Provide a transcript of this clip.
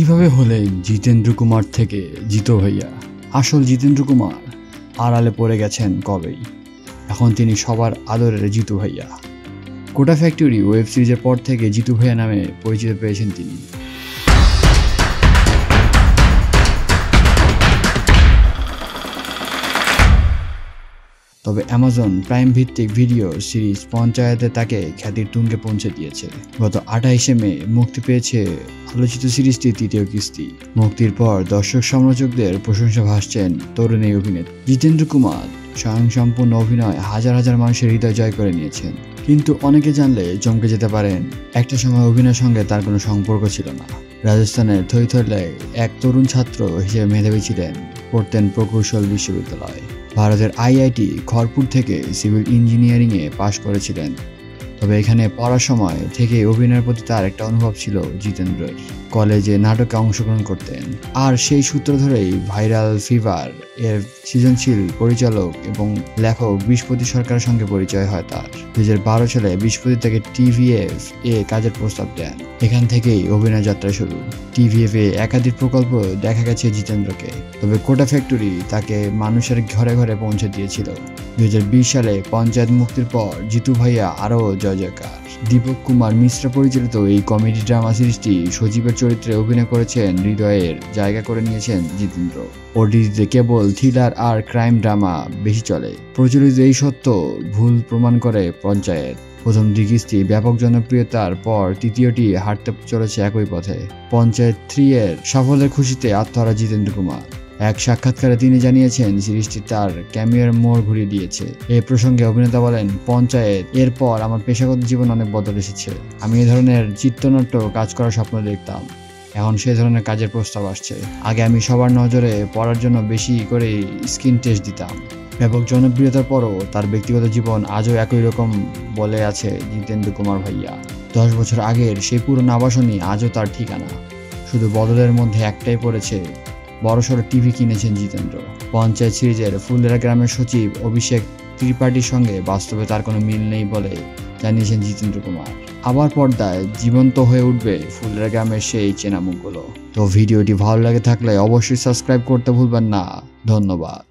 কিভাবে হলেন জিতেন্দ্র কুমার থেকে জিতু ভাইয়া? আসল জিতেন্দ্র কুমার আড়ালে পড়ে গেছেন কবেই। এখন তিনি সবার আদরের জিতু ভাইয়া। কোটা ফ্যাক্টরি ওয়েব সিরিজের পর থেকে জিতু ভাইয়া নামে পরিচিত পেয়েছেন তিনি। তবে অ্যামাজন প্রাইম ভিত্তিক ভিডিও সিরিজ পঞ্চায়েতে তাকে খ্যাতির তুঙ্গে পৌঁছে দিয়েছে। গত 28শে মে মুক্তি পেয়েছে আলোচিত সিরিজটির তৃতীয় কিস্তি। মুক্তির পর দর্শক সমালোচকদের প্রশংসা ভাসছেন তরুণ এই অভিনেতা জিতেন্দ্র কুমার। স্বয়ংসম্পূর্ণ অভিনয় হাজার হাজার মানুষের হৃদয় জয় করে নিয়েছেন। কিন্তু অনেকে জানলে চমকে যেতে পারেন, একটা সময় অভিনয়ের সঙ্গে তার কোনো সম্পর্ক ছিল না। রাজস্থানের থৈথরলায় এক তরুণ ছাত্র হিসেবে মেধাবী ছিলেন, পড়তেন প্রকৌশল বিশ্ববিদ্যালয়। ভারতের IIT খড়গপুর থেকে সিভিল ইঞ্জিনিয়ারিংয়ে পাশ করেছিলেন। তবে এখানে পড়ার সময় থেকে অভিনয়ের প্রতি তার একটা অনুভব ছিল জিতেন্দ্রের। কলেজে নাটকে অংশগ্রহণ করতেন, আর সেই সূত্র ধরেই ভাইরাল ফিভার এর সৃজনশীল পরিচালক এবং লেখক বিশপতি সরকারের সঙ্গে পরিচয় হয় তার। 2012 সালে বিশপতি তাকে TVF এ কাজের প্রস্তাব দেন। এখান থেকেই অভিনয় যাত্রা শুরু। TVF এ একাধিক প্রকল্প দেখা গেছে জিতেন্দ্রকে। তবে কোটা ফ্যাক্টরি তাকে মানুষের ঘরে ঘরে পৌঁছে দিয়েছিল। 2020 সালে পঞ্চায়েত মুক্তির পর জিতু ভাইয়া আরও জয়জয়কার। দীপক কুমার মিশ্র পরিচালিত এই কমেডি ড্রামা সিরিজটি সজীবের চরিত্রে অভিনয় করেছেন, হৃদয়ের জায়গা করে নিয়েছেন জিতেন্দ্র। OTT-তে কেবল থ্রিলার আর ক্রাইম ড্রামা বেশি চলে। প্রচলিত এই সত্য ভুল প্রমাণ করে পঞ্চায়েত। প্রথম দুই কিস্তি ব্যাপক জনপ্রিয়তার পর তৃতীয়টি হাঁটতে চলেছে একই পথে। পঞ্চায়েত 3 এর সাফল্যের খুশিতে আত্মহারা জিতেন্দ্র কুমার। এক সাক্ষাৎকারে তিনি জানিয়েছেন, সিরিজটি তার ক্যামিয়ার মোড় ঘুরিয়ে দিয়েছে। এই প্রসঙ্গে অভিনেতা বলেন, পঞ্চায়েত এরপর আমার পেশাগত জীবন অনেক বদল এসেছে। আমি এই ধরনের চিত্রনাট্য কাজ করার স্বপ্ন দেখতাম, এখন সেই ধরনের কাজের প্রস্তাব আসছে। আগে আমি সবার নজরে পড়ার জন্য বেশি করে স্ক্রিন টেস্ট দিতাম। ব্যাপক জনপ্রিয়তার পরও তার ব্যক্তিগত জীবন আজও একই রকম বলে আছে জিতেন্দ্র কুমার ভাইয়া। 10 বছর আগের সেই পুরনো আবাসনই আজও তার ঠিকানা। শুধু বদলের মধ্যে একটাই পড়েছে, বড়সড় টিভি কিনেছেন জিতেন্দ্র। পঞ্চায়েত সিরিজের ফুলরা গ্রামের সচিব অভিষেক ত্রিপাঠীর সঙ্গে বাস্তবে তার কোনো মিল নেই বলে জানিয়েছেন জিতেন্দ্র কুমার। আবার পর্দায় জীবন্ত হয়ে উঠবে ফুলরা গ্রামের সেই চেনা মুখগুলো। তো ভিডিওটি ভালো লাগে থাকলে অবশ্যই সাবস্ক্রাইব করতে ভুলবেন না। ধন্যবাদ।